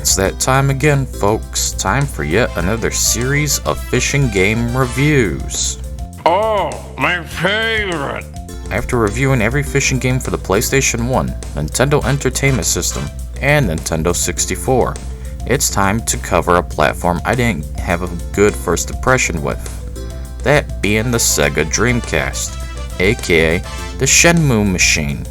It's that time again, folks. Time for yet another series of fishing game reviews. Oh, my favorite! After reviewing every fishing game for the PlayStation 1, Nintendo Entertainment System, and Nintendo 64, it's time to cover a platform I didn't have a good first impression with. That being the Sega Dreamcast, aka the Shenmue machine.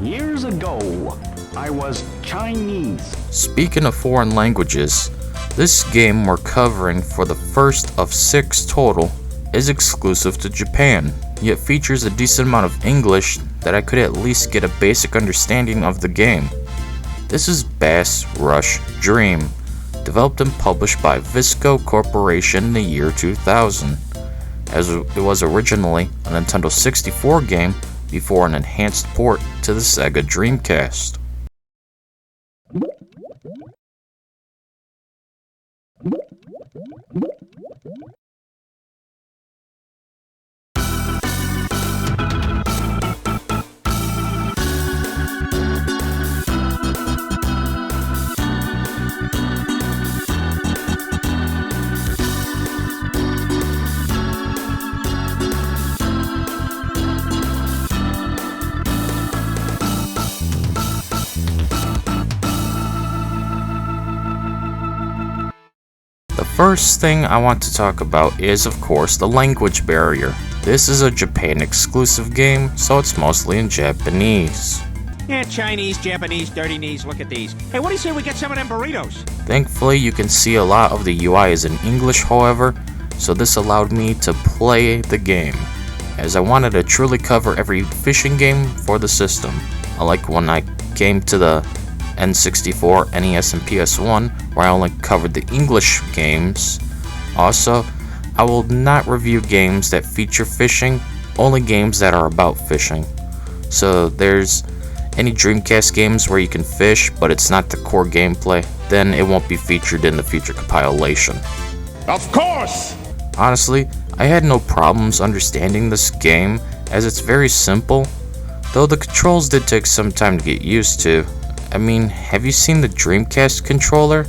Years ago, I was Chinese. Speaking of foreign languages, this game we're covering for the first of 6 total is exclusive to Japan, yet features a decent amount of English that I could at least get a basic understanding of the game. This is Bass Rush Dream, developed and published by Visco Corporation in the year 2000, as it was originally a Nintendo 64 game before an enhanced port to the Sega Dreamcast. The first thing I want to talk about is, of course, the language barrier. This is a Japan exclusive game, so it's mostly in Japanese. Yeah, Chinese, Japanese, dirty knees, look at these. Hey, what do you say we get some of them burritos? Thankfully, you can see a lot of the UI is in English, however, so this allowed me to play the game, as I wanted to truly cover every fishing game for the system. Unlike when I came to the N64, NES, and PS1, where I only covered the English games. Also, I will not review games that feature fishing, only games that are about fishing. So there's any Dreamcast games where you can fish, but it's not the core gameplay, then it won't be featured in the future compilation. Of course! Honestly, I had no problems understanding this game, as it's very simple, though the controls did take some time to get used to. I mean, have you seen the Dreamcast controller?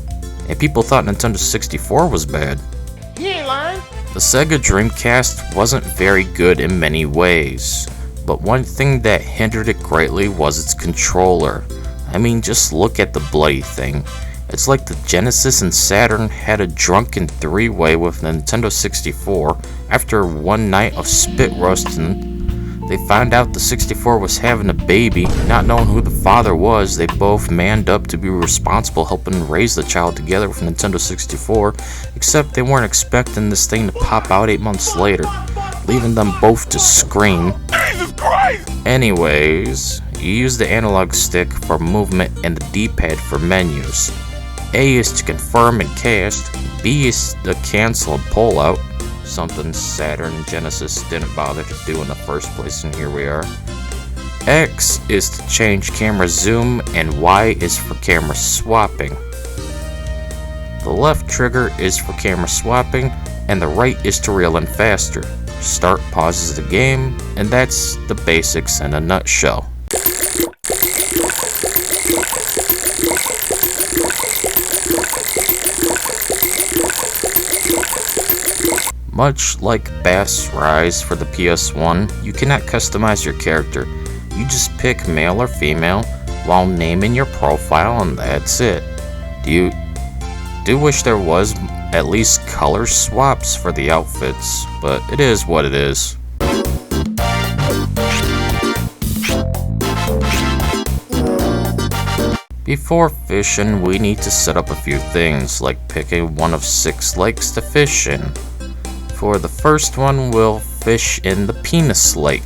And people thought Nintendo 64 was bad. You ain't lying. The Sega Dreamcast wasn't very good in many ways, but one thing that hindered it greatly was its controller. I mean, just look at the bloody thing. It's like the Genesis and Saturn had a drunken three-way with Nintendo 64. After one night of spit roasting, they found out the 64 was having a baby. Not knowing who the father was, they both manned up to be responsible helping raise the child together with Nintendo 64, except they weren't expecting this thing to pop out 8 months later, leaving them both to scream. Jesus Christ! Anyways, you use the analog stick for movement and the D-pad for menus. A is to confirm and cast, B is to cancel and pull out, something Saturn and Genesis didn't bother to do in the first place, and here we are. X is to change camera zoom, and Y is for camera swapping. The left trigger is for camera swapping, and the right is to reel in faster. Start pauses the game, and that's the basics in a nutshell. Much like Bass Rise for the PS1, you cannot customize your character. You just pick male or female while naming your profile, and that's it. Do wish there was at least color swaps for the outfits, but it is what it is. Before fishing, we need to set up a few things, like picking one of 6 lakes to fish in. For the first one, we'll fish in the Penis Lake.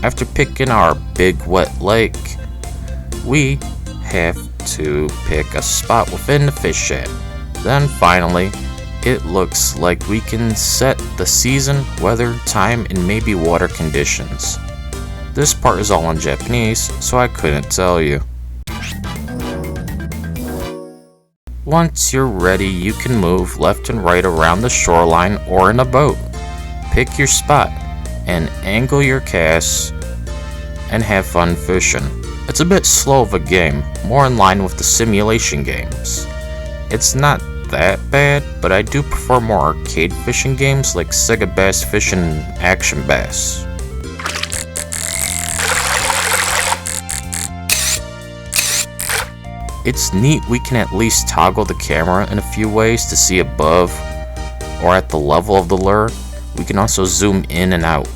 After picking our big wet lake, we have to pick a spot within the fish shed. Then finally, it looks like we can set the season, weather, time, and maybe water conditions. This part is all in Japanese, so I couldn't tell you. Once you're ready, you can move left and right around the shoreline or in a boat. Pick your spot and angle your casts and have fun fishing. It's a bit slow of a game, more in line with the simulation games. It's not that bad, but I do prefer more arcade fishing games like Sega Bass Fishing and Action Bass. It's neat we can at least toggle the camera in a few ways to see above or at the level of the lure. We can also zoom in and out.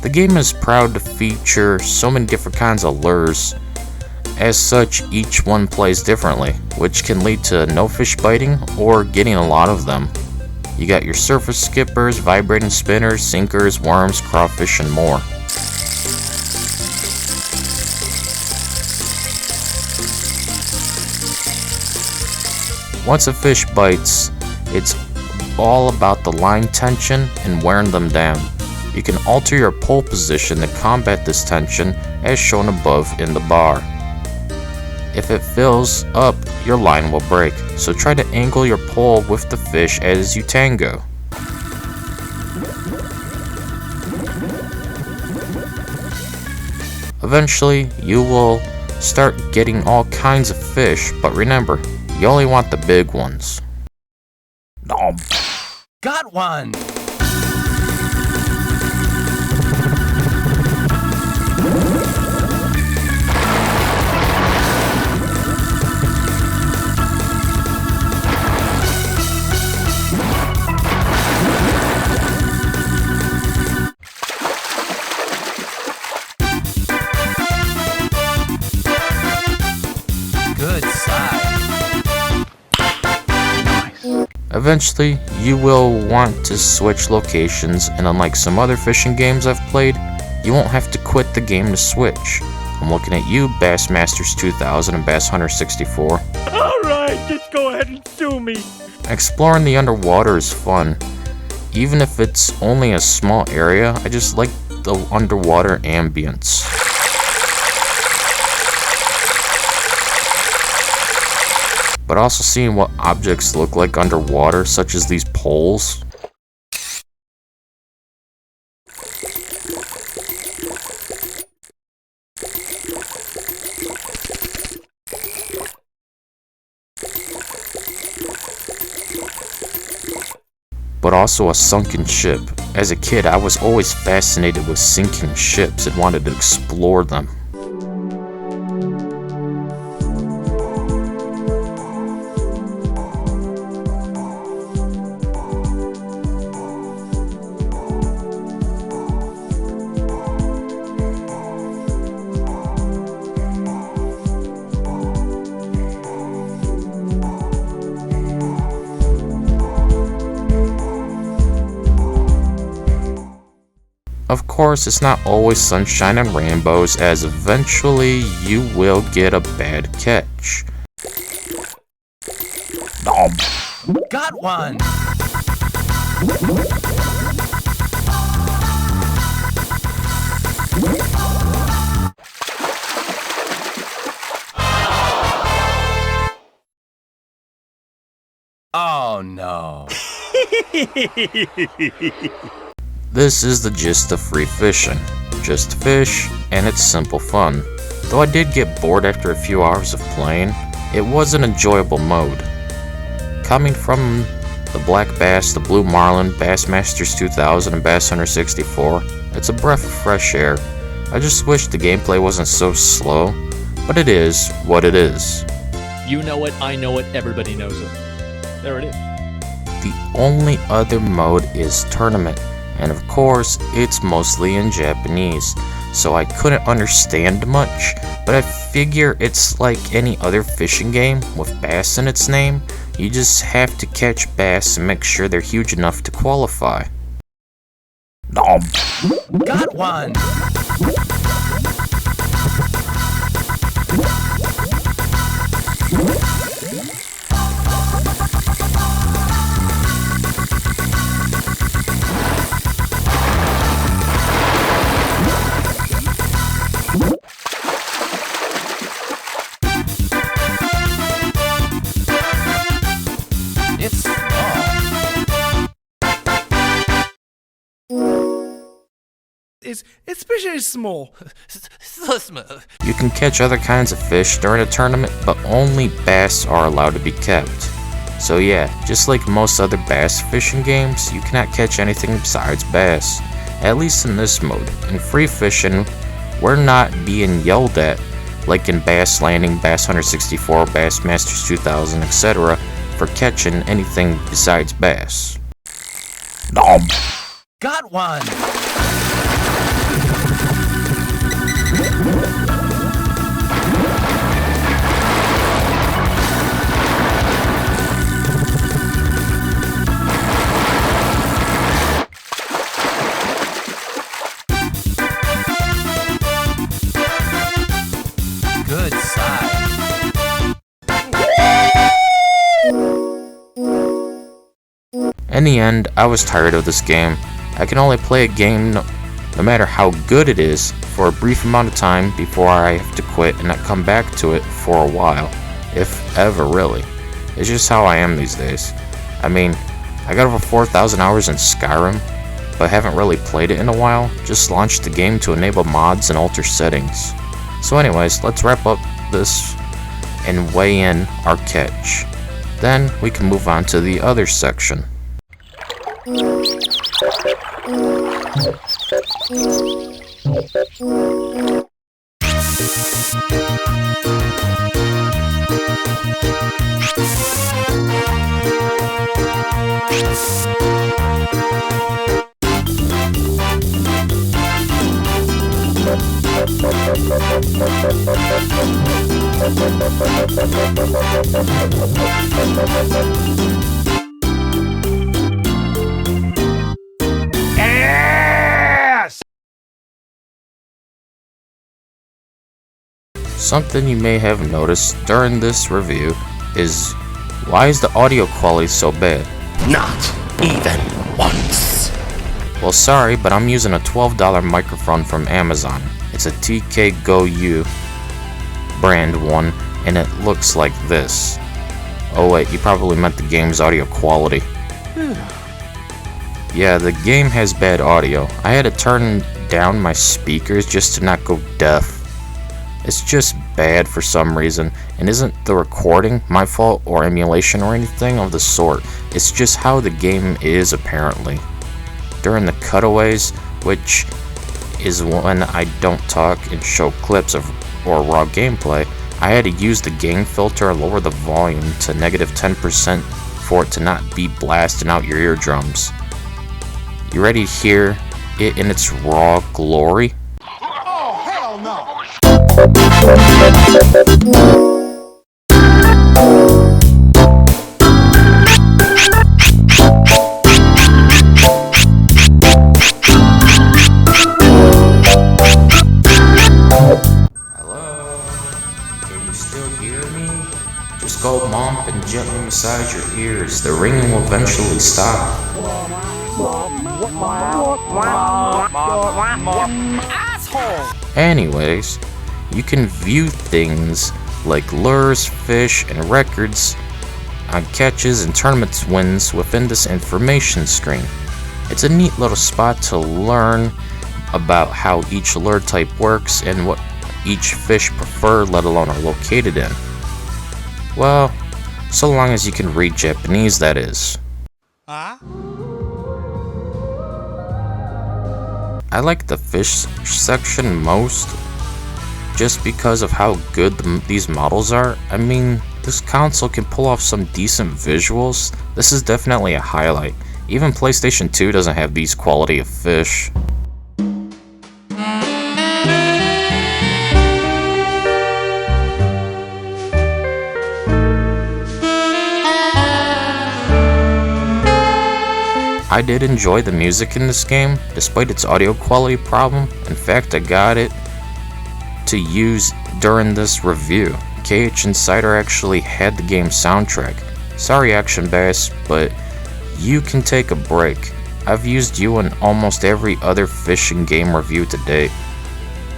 The game is proud to feature so many different kinds of lures. As such, each one plays differently, which can lead to no fish biting or getting a lot of them. You got your surface skippers, vibrating spinners, sinkers, worms, crawfish, and more. Once a fish bites, it's all about the line tension and wearing them down. You can alter your pole position to combat this tension as shown above in the bar. If it fills up, your line will break, so try to angle your pole with the fish as you tango. Eventually, you will start getting all kinds of fish, but remember, you only want the big ones. Nom. Got one! Good size. Eventually, you will want to switch locations, and unlike some other fishing games I've played, you won't have to quit the game to switch. I'm looking at you, Bassmasters 2000 and Bass Hunter 64. Alright, just go ahead and sue me. Exploring the underwater is fun. Even if it's only a small area, I just like the underwater ambience. But also seeing what objects look like underwater, such as these poles. But also a sunken ship. As a kid, I was always fascinated with sinking ships and wanted to explore them. Of course, it's not always sunshine and rainbows, as eventually you will get a bad catch. Nom. Got one! Oh no. This is the gist of free fishing. Just fish, and it's simple fun. Though I did get bored after a few hours of playing, it was an enjoyable mode. Coming from the black bass, the blue marlin, Bassmasters 2000, and Bass Hunter 64, it's a breath of fresh air. I just wish the gameplay wasn't so slow, but it is what it is. You know it, I know it, everybody knows it. There it is. The only other mode is tournament, and of course, it's mostly in Japanese, so I couldn't understand much, but I figure it's like any other fishing game with bass in its name. You just have to catch bass and make sure they're huge enough to qualify. Nom. Got one! It's small. is especially small. So small. You can catch other kinds of fish during a tournament, but only bass are allowed to be kept. So yeah, just like most other bass fishing games, you cannot catch anything besides bass. At least in this mode. In free fishing, we're not being yelled at like in Bass Landing, Bass Hunter 64, Bass Masters 2000, etc. for catching anything besides bass. Nom. Got one. Good side. In the end, I was tired of this game. I can only play a game, no matter how good it is, for a brief amount of time before I have to quit and not come back to it for a while, if ever really. It's just how I am these days. I mean, I got over 4,000 hours in Skyrim, but haven't really played it in a while, just launched the game to enable mods and alter settings. So anyways, let's wrap up this and weigh in our catch. Then we can move on to the other section. Yes! Something you may have noticed during this review is, why is the audio quality so bad? Not even once. Well, sorry, but I'm using a $12 microphone from Amazon. It's a TK Go U brand one, and it looks like this. Oh wait, you probably meant the game's audio quality. Yeah, the game has bad audio. I had to turn down my speakers just to not go deaf. It's just bad for some reason, and isn't the recording my fault or emulation or anything of the sort. It's just how the game is apparently. During the cutaways, which is when I don't talk and show clips of or raw gameplay, I had to use the gain filter and lower the volume to -10% for it to not be blasting out your eardrums. You ready to hear it in its raw glory? Oh, hell no! Hello? Can you still hear me? Just go mump and gently massage your ears. The ringing will eventually stop. Anyways, you can view things like lures, fish, and records on catches and tournaments wins within this information screen. It's a neat little spot to learn about how each lure type works and what each fish prefer, let alone are located in. Well, so long as you can read Japanese, that is. I like the fish section most, just because of how good these models are. I mean, this console can pull off some decent visuals. This is definitely a highlight. Even PlayStation 2 doesn't have these quality of fish. I did enjoy the music in this game, despite its audio quality problem. In fact, I got it to use during this review. KH Insider actually had the game's soundtrack. Sorry Action Bass, but you can take a break. I've used you in almost every other fishing game review to date.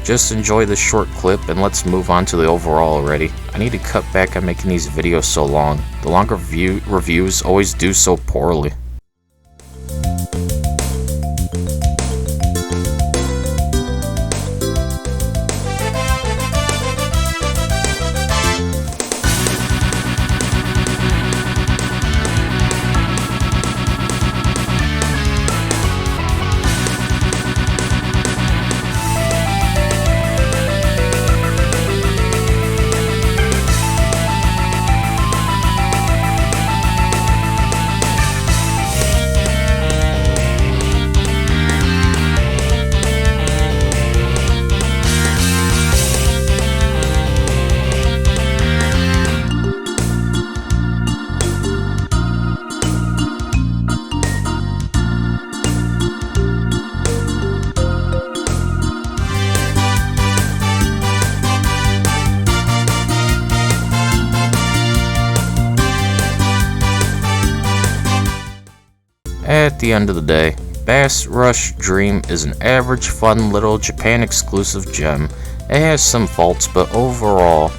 Just enjoy this short clip and let's move on to the overall already. I need to cut back on making these videos so long. The longer reviews always do so poorly. At the end of the day, Bass Rush Dream is an average, fun little Japan exclusive gem. It has some faults, but overall,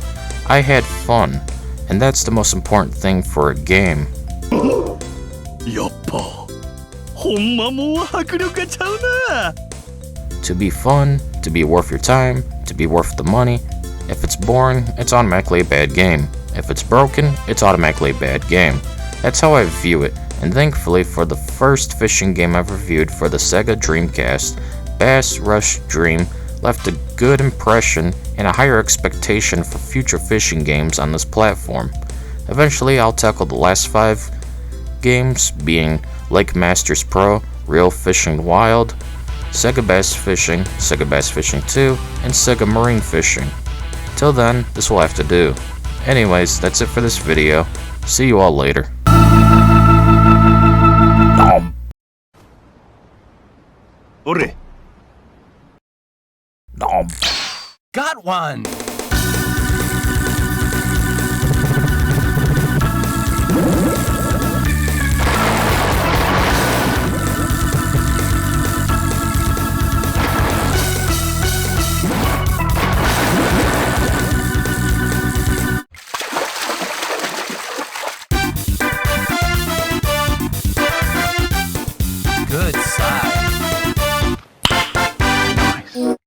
I had fun, and that's the most important thing for a game. やっぱほんまもう迫力がちゃうな To be fun, to be worth your time, to be worth the money. If it's boring, it's automatically a bad game. If it's broken, it's automatically a bad game. That's how I view it, and thankfully for the first fishing game I've reviewed for the Sega Dreamcast, Bass Rush Dream left a good impression and a higher expectation for future fishing games on this platform. Eventually I'll tackle the last 5 games, being Lake Masters Pro, Real Fishing Wild, Sega Bass Fishing, Sega Bass Fishing 2, and Sega Marine Fishing. Till then, this will have to do. Anyways, that's it for this video. See you all later. Nom. 俺 Nom. Got one!